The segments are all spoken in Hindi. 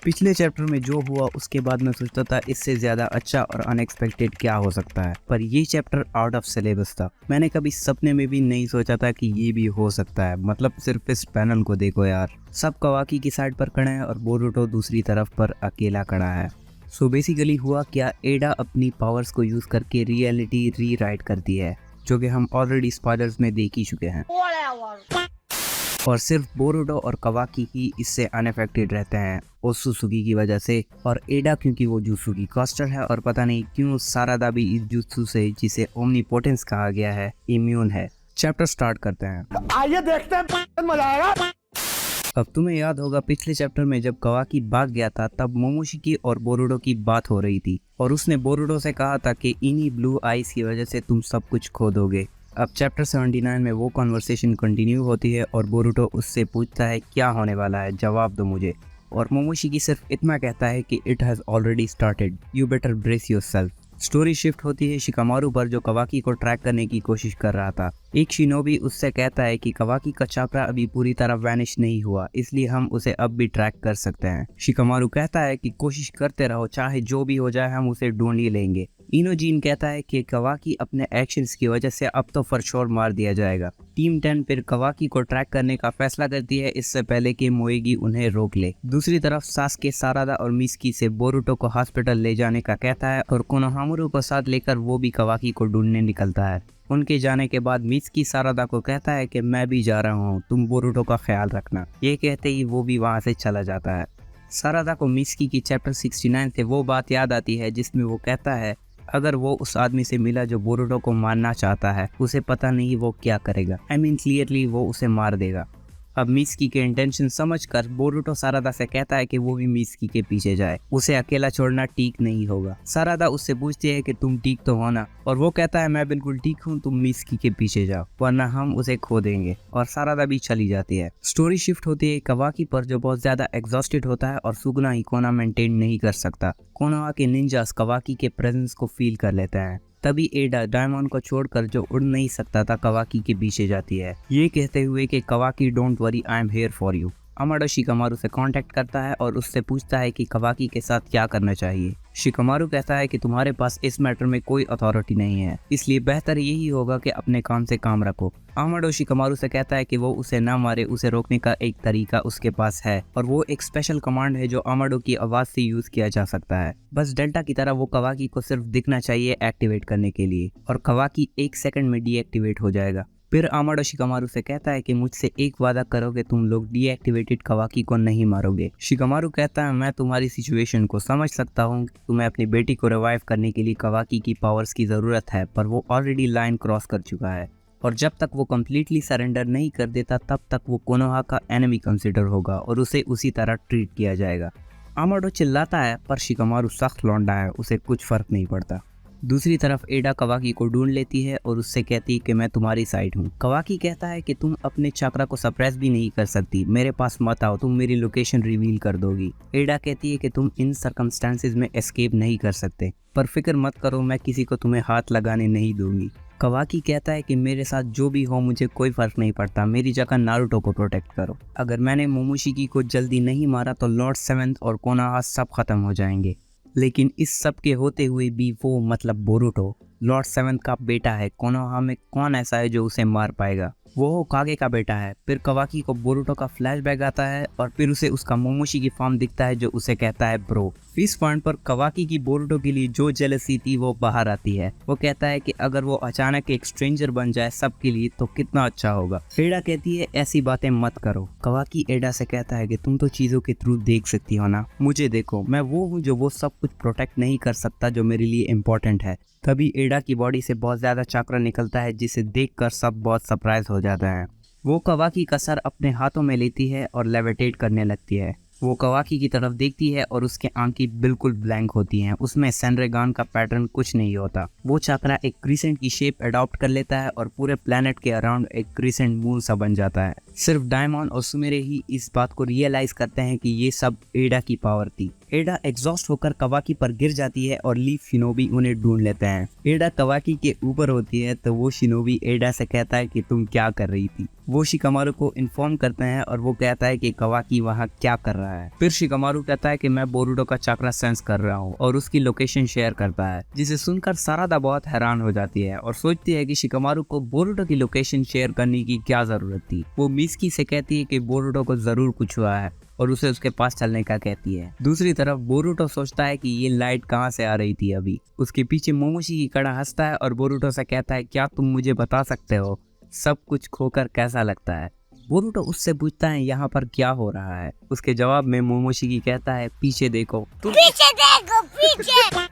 पिछले चैप्टर में जो हुआ उसके बाद मैं सोचता था इससे ज्यादा अच्छा और अनएक्सपेक्टेड क्या हो सकता है, पर ये चैप्टर आउट ऑफ सिलेबस था। मैंने कभी सपने में भी नहीं सोचा था कि ये भी हो सकता है। मतलब सिर्फ इस पैनल को देखो यार, सब कवाकी की साइड पर खड़े हैं और बोरुटो दूसरी तरफ पर अकेला खड़ा है। सो बेसिकली हुआ क्या, एडा अपनी पावर्स को यूज करके रियलिटी रीराइट करती है, जो कि हम ऑलरेडी स्पॉयलर्स में देख ही चुके हैं। और सिर्फ बोरुटो और कवाकी ही इससे अनअफेक्टेड रहते हैं ओत्सुसुकी की वजह से, और एडा क्योंकि वो जुत्सु कास्टर है और पता नहीं क्यों सारादा भी इस जुत्सु से, जिसे ओमनीपोटेंस कहा गया है, इम्यून है। चैप्टर स्टार्ट करते हैं। आइए देखते हैं, मजा आएगा। अब तुम्हें याद होगा पिछले चैप्टर में जब कवाकी भाग गया था तब मोमोशिकी और बोरुटो की बात हो रही थी और उसने बोरुटो से कहा था कि इन्हीं ब्लू आइज की वजह से तुम सब कुछ खो दोगे। अब चैप्टर 79 में वो कॉन्वर्सेशन कंटिन्यू होती है और बोरुटो उससे पूछता है क्या होने वाला है, जवाब दो मुझे। और मोमोशिकी सिर्फ इतना कहता है कि it has already started, you better brace yourself. Story shift होती है शिकामारू पर, जो कवाकी को ट्रैक करने की कोशिश कर रहा था। एक शिनोबी उससे कहता है कि कवाकी का चाकरा अभी पूरी तरह वैनिश नहीं हुआ, इसलिए हम उसे अब भी ट्रैक कर सकते हैं। शिकामारू कहता है कि कोशिश करते रहो, चाहे जो भी हो जाए हम उसे ढूंढ ही लेंगे। इनोजीन कहता है कि कवाकी अपने एक्शंस की वजह से अब तो फॉर श्योर मार दिया जाएगा। टीम 10 फिर कवाकी को ट्रैक करने का फैसला करती है, इससे पहले कि मोएगी उन्हें रोक ले। दूसरी तरफ सासके सारादा और मिस्की से बोरुटो को हॉस्पिटल ले जाने का कहता है और कोनोहामारू को साथ लेकर वो भी कवाकी को ढूंढने निकलता है। उनके जाने के बाद मिस्की सारादा को कहता है कि मैं भी जा रहा हूँ, तुम बोरुटो का ख्याल रखना। ये कहते ही वो भी वहाँ से चला जाता है। सारादा को मिस्की की चैप्टर 69 से वो बात याद आती है जिसमें वो कहता है अगर वो उस आदमी से मिला जो बोरुटो को मारना चाहता है, उसे पता नहीं वो क्या करेगा। क्लियरली वो उसे मार देगा। अब मिस्की के इंटेंशन समझकर बोरुटो सारादा से कहता है कि वो भी मिस्की के पीछे जाए, उसे अकेला छोड़ना ठीक नहीं होगा। सारादा उससे पूछती है कि तुम ठीक तो हो ना, और वो कहता है मैं बिल्कुल ठीक हूँ, तुम मिस्की के पीछे जाओ वरना हम उसे खो देंगे, और सारादा भी चली जाती है। स्टोरी शिफ्ट होती है कवाकी पर, जो बहुत ज्यादा एग्जॉस्टेड होता है और सुगुना हिकोना मेंटेन नहीं कर सकता। कोनोहा के निंजास कवाकी के प्रेजेंस को फील कर लेते हैं। तभी एडा डायमंड को छोड़कर, जो उड़ नहीं सकता था, कवाकी के पीछे जाती है, ये कहते हुए कि Kawaki don't worry, I am here for you. Amado Shikamaru से कांटेक्ट करता है और उससे पूछता है कि कवाकी के साथ क्या करना चाहिए। शिकामारू कहता है कि तुम्हारे पास इस मैटर में कोई अथॉरिटी नहीं है, इसलिए बेहतर यही होगा कि अपने काम से काम रखो। अमाडो शिकामारू से कहता है कि वो उसे ना मारे, उसे रोकने का एक तरीका उसके पास है, और वो एक स्पेशल कमांड है जो अमाडो की आवाज से यूज किया जा सकता है। बस डेल्टा की तरह वो कवाकी को सिर्फ दिखना चाहिए एक्टिवेट करने के लिए, और कवाकी 1 सेकंड में डीएक्टिवेट हो जाएगा। फिर अमाडो शिकामारू से कहता है कि मुझसे एक वादा करो कि तुम लोग डीएक्टिवेटेड कवाकी को नहीं मारोगे। शिकामारू कहता है मैं तुम्हारी सिचुएशन को समझ सकता हूँ, तुम्हें अपनी बेटी को रिवाइव करने के लिए कवाकी की पावर्स की ज़रूरत है, पर वो ऑलरेडी लाइन क्रॉस कर चुका है, और जब तक वो कम्प्लीटली सरेंडर नहीं कर देता तब तक वो कोनोहा का एनिमी कंसिडर होगा और उसे उसी तरह ट्रीट किया जाएगा। अमाडो चिल्लाता है पर शिकामारू सख्त लौंडा है, उसे कुछ फर्क नहीं पड़ता। दूसरी तरफ एडा कवाकी को ढूंढ लेती है और उससे कहती है कि मैं तुम्हारी साइड हूँ। कवाकी कहता है कि तुम अपने चक्रा को सप्रेस भी नहीं कर सकती, मेरे पास मत आओ, तुम मेरी लोकेशन रिवील कर दोगी। एडा कहती है कि तुम इन सर्कमस्टेंसेस में एस्केप नहीं कर सकते, पर फिक्र मत करो, मैं किसी को तुम्हें हाथ लगाने नहीं दूंगी। कवाकी कहता है कि मेरे साथ जो भी हो मुझे कोई फर्क नहीं पड़ता, मेरी जगह नारुतो को प्रोटेक्ट करो। अगर मैंने मोमोशिकी को जल्दी नहीं मारा तो लॉर्ड सेवेंथ और कोनोहा सब खत्म हो जाएंगे। लेकिन इस सब के होते हुए भी वो, मतलब बोरुटो, लॉर्ड सेवेंथ का बेटा है। कोनोहा में कौन ऐसा है जो उसे मार पाएगा? वो होकागे का बेटा है। फिर कवाकी को बोरुटो का फ्लैशबैक आता है और फिर उसे उसका मोमोशिकी फॉर्म दिखता है जो उसे कहता है ब्रो। इस पॉइंट पर कवाकी की बोरुटो के लिए जो जेलसी थी वो बाहर आती है। वो कहता है कि अगर वो अचानक एक स्ट्रेंजर बन जाए सबके लिए तो कितना अच्छा होगा। एडा कहती है ऐसी बातें मत करो। कवाकी एडा से कहता है कि तुम तो चीज़ों के थ्रू देख सकती हो ना, मुझे देखो, मैं वो हूँ जो वो सब कुछ प्रोटेक्ट नहीं कर सकता जो मेरे लिए इम्पोर्टेंट है। तभी एडा की बॉडी से बहुत ज़्यादा चक्र निकलता है जिसे देखकर सब बहुत सरप्राइज हो जाते हैं। वो कवाकी का सर अपने हाथों में लेती है और लेविटेट करने लगती है। वो कवाकी की तरफ देखती है और उसके आंखें बिल्कुल ब्लैंक होती हैं, उसमें सेनरेगान का पैटर्न कुछ नहीं होता। वो चक्रा एक क्रिसेंट की शेप अडॉप्ट कर लेता है और पूरे प्लेनेट के अराउंड एक क्रिसेंट मून सा बन जाता है। सिर्फ डायमंड और सुमेरे ही इस बात को रियलाइज करते हैं कि ये सब एडा की पावर थी। एडा एग्जॉस्ट होकर कवाकी पर गिर जाती है और लीफ शिनोबी उन्हें ढूंढ लेते हैं। एडा कवाकी के ऊपर होती है तो वो शिनोबी एडा से कहता है कि तुम क्या कर रही थी। वो शिकामारू को इन्फॉर्म करते हैं और वो कहता है कि कवाकी वहाँ क्या कर रहा है। फिर शिकामारू कहता है कि मैं बोरुटो का चक्रा सेंस कर रहा हूँ और उसकी लोकेशन शेयर करता है, जिसे सुनकर सारादा बहुत हैरान हो जाती है और सोचती है कि शिकामारू को बोरुटो की लोकेशन शेयर करने की क्या जरूरत थी। वो मिसकी से कहती है कि बोरुटो को जरूर कुछ हुआ है और उसे उसके पास चलने का कहती है। दूसरी तरफ बोरुटो सोचता है कि ये लाइट कहाँ से आ रही थी अभी। उसके पीछे मोमोशी कड़ा हंसता है और बोरुटो से कहता है, क्या तुम मुझे बता सकते हो सब कुछ खोकर कैसा लगता है? बोरुटो उससे पूछता है यहाँ पर क्या हो रहा है। उसके जवाब में मोमोशी कहता है, पीछे देखो। पीछे देखो पीछे।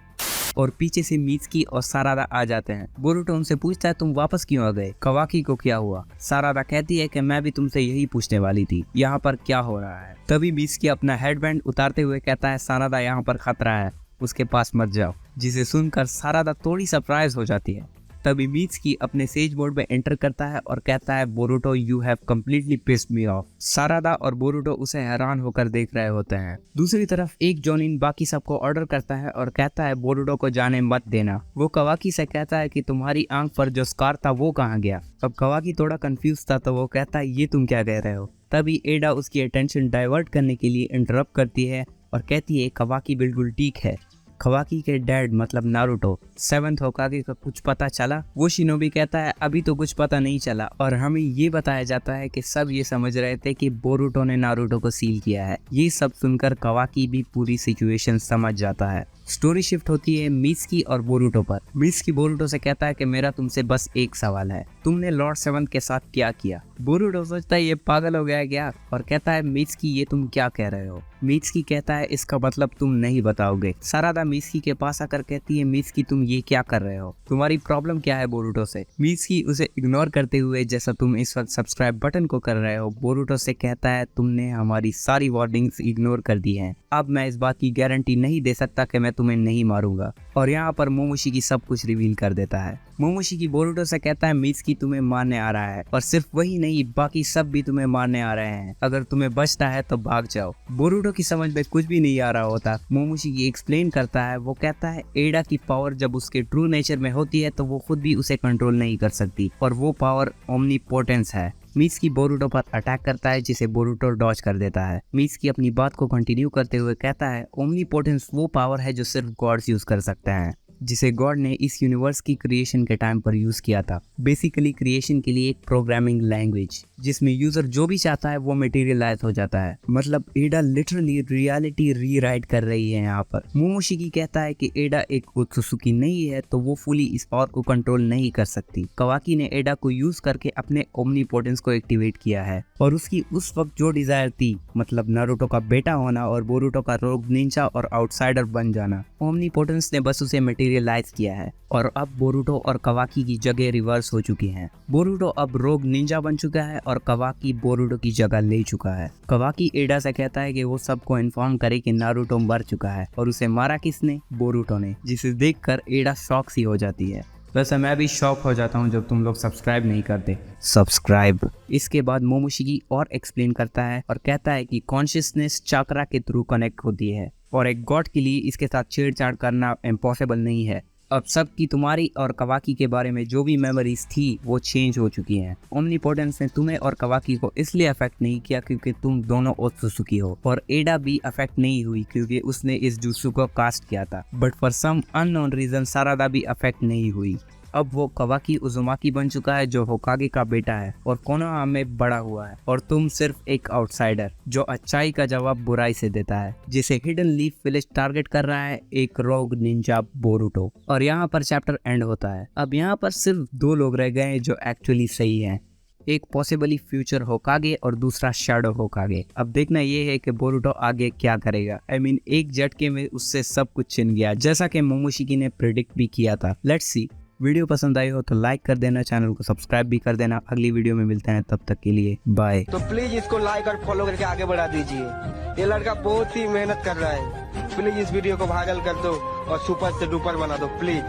और पीछे से मित्सुकी और सारादा आ जाते हैं। बोरुटो उनसे पूछता है, तुम वापस क्यों आ गए? कवाकी को क्या हुआ? सारादा कहती है कि मैं भी तुमसे यही पूछने वाली थी, यहाँ पर क्या हो रहा है? तभी मित्सुकी अपना हेडबैंड उतारते हुए कहता है, सारादा यहाँ पर खतरा है, उसके पास मत जाओ। जिसे सुनकर सारादा थोड़ी सरप्राइज हो जाती है। तभी मित्सुकी अपने सेज मोड में एंटर करता है और कहता है, Boruto you have completely pissed me off. Sarada और बोरुटो उसे हैरान होकर देख रहे होते हैं। दूसरी तरफ एक जोनिन बाकी सबको ऑर्डर करता है और कहता है, बोरुटो को जाने मत देना। वो कवाकी से कहता है कि तुम्हारी आंख पर जो स्कार था वो कहाँ गया? अब कवाकी थोड़ा कंफ्यूज था तो वो कहता है, ये तुम क्या कह रहे हो? तभी एडा उसकी अटेंशन डाइवर्ट करने के लिए इंटरप्ट करती है और कहती है, कवाकी बिल्कुल ठीक है। कवाकी के डैड मतलब नारुतो 7th होकागे का कुछ पता चला? वो शिनोबी कहता है, अभी तो कुछ पता नहीं चला और हमें ये बताया जाता है कि सब ये समझ रहे थे कि बोरुटो ने नारुतो को सील किया है। ये सब सुनकर कवाकी भी पूरी सिचुएशन समझ जाता है। स्टोरी शिफ्ट होती है मित्सुकी और बोरुटो पर। मित्सुकी बोरुटो से कहता है कि मेरा तुमसे बस एक सवाल है, तुमने लॉर्ड 7 के साथ क्या किया? बोरुटो सोचता है ये पागल हो गया क्या और कहता है, मित्सुकी ये तुम क्या कह रहे हो? मित्सुकी कहता है, इसका मतलब तुम नहीं बताओगे। सारादा मित्सुकी के पास आकर कहती है, मित्सुकी तुम ये क्या कर रहे हो? तुम्हारी प्रॉब्लम क्या है बोरुटो से? मित्सुकी उसे इग्नोर करते हुए, जैसा तुम इस वक्त सब्सक्राइब बटन को कर रहे हो, बोरुटो से कहता है, तुमने हमारी सारी वार्निंग्स इग्नोर कर दी हैं। अब मैं इस बात की गारंटी नहीं दे सकता कि मैं तुम्हें नहीं मारूंगा। और यहाँ पर मोमोशी सब कुछ रिवील कर देता है। मोमोशी बोरुटो से कहता है, मित्सुकी तुम्हें मारने आ रहा है और सिर्फ वही नहीं, बाकी सब भी तुम्हें मारने आ रहे हैं। अगर तुम्हें बचना है तो भाग जाओ। बोरुटो की समझ में कुछ भी नहीं आ रहा होता। मोमोशी एक्सप्लेन करता है। वो कहता है, एडा की पावर जब उसके ट्रू नेचर में होती है तो वो खुद भी उसे कंट्रोल नहीं कर सकती और वो पावर ओमनीपोटेंस है। मित्सुकी बोरुटो पर अटैक करता है, जिसे बोरुटो डॉज कर देता है। मित्सुकी अपनी बात को कंटिन्यू करते हुए कहता है, ओमनीपोटेंस वो पावर है जो सिर्फ गॉड्स यूज कर सकते हैं, जिसे गॉड ने इस यूनिवर्स की क्रिएशन के टाइम पर यूज किया था। बेसिकली क्रिएशन के लिए एक प्रोग्रामिंग लैंग्वेज जिसमें यूजर जो भी चाहता है वो मटेरियलाइज हो जाता है। मतलब एडा लिटरली रियलिटी रीराइट कर रही है यहाँ पर। मोमोशी कहता है कि एडा एक ओत्सुकी नहीं है तो वो फुली इस पावर को कंट्रोल नहीं कर सकती। कवाकी ने एडा को यूज करके अपने ओमनीपोटेंस को एक्टिवेट किया है और उसकी उस वक्त जो डिजायर थी, मतलब नारुतो का बेटा होना और बोरुटो का रोग निंजा और आउटसाइडर बन जाना, ओमनीपोटेंस ने बस उसे मटेरियलाइज किया है। और अब बोरुटो और कवाकी की जगह रिवर्स हो चुकी हैं। बोरुटो अब रोग निंजा बन चुका है और कवाकी बोरुटो की जगह ले चुका है। कवाकी एडा से कहता है कि वो सबको इन्फॉर्म करे कि नारुतो मर चुका है और उसे मारा किसने? बोरुटो ने, जिसे देखकर एडा शॉक सी हो जाती है। वैसे मैं भी शॉक हो जाता हूँ जब तुम लोग सब्सक्राइब नहीं करते। सब्सक्राइब। इसके बाद मोमोशी और एक्सप्लेन करता है और कहता है कि कॉन्शियसनेस चक्रा के थ्रू कनेक्ट होती है और एक गॉड के लिए इसके साथ छेड़छाड़ करना इम्पॉसिबल नहीं है। अब सब की तुम्हारी और कवाकी के बारे में जो भी मेमोरीज थी वो चेंज हो चुकी हैं। ओमनीपोटेंस ने तुम्हें और कवाकी को इसलिए अफेक्ट नहीं किया क्योंकि तुम दोनों ओत्सुकी हो, और एडा भी अफेक्ट नहीं हुई क्योंकि उसने इस जुत्सु को कास्ट किया था। But for some unknown reason Sarada भी अफेक्ट नहीं हुई। अब वो कवाकी उजुमाकी बन चुका है जो होकागे का बेटा है और कोनोहा में बड़ा हुआ है, और तुम सिर्फ एक आउटसाइडर जो अच्छाई का जवाब बुराई से देता है, जिसे हिडन लीफ विलेज टारगेट कर रहा है एक रोग निंजा बोरुटो। और यहाँ पर चैप्टर एंड होता है। अब यहाँ पर सिर्फ 2 लोग रह गए हैं जो एक्चुअली सही हैं, एक पॉसिबली फ्यूचर होकागे और दूसरा शैडो होकागे। अब देखना ये है कि बोरुटो आगे क्या करेगा। एक झटके में उससे सब कुछ छिन गया, जैसा कि मोमोशी ने प्रेडिक्ट भी किया था। Let's see. वीडियो पसंद आई हो तो लाइक कर देना, चैनल को सब्सक्राइब भी कर देना। अगली वीडियो में मिलते हैं, तब तक के लिए बाय। तो प्लीज इसको लाइक और फॉलो करके आगे बढ़ा दीजिए। ये लड़का बहुत ही मेहनत कर रहा है। प्लीज इस वीडियो को वायरल कर दो और सुपर से डुपर बना दो प्लीज।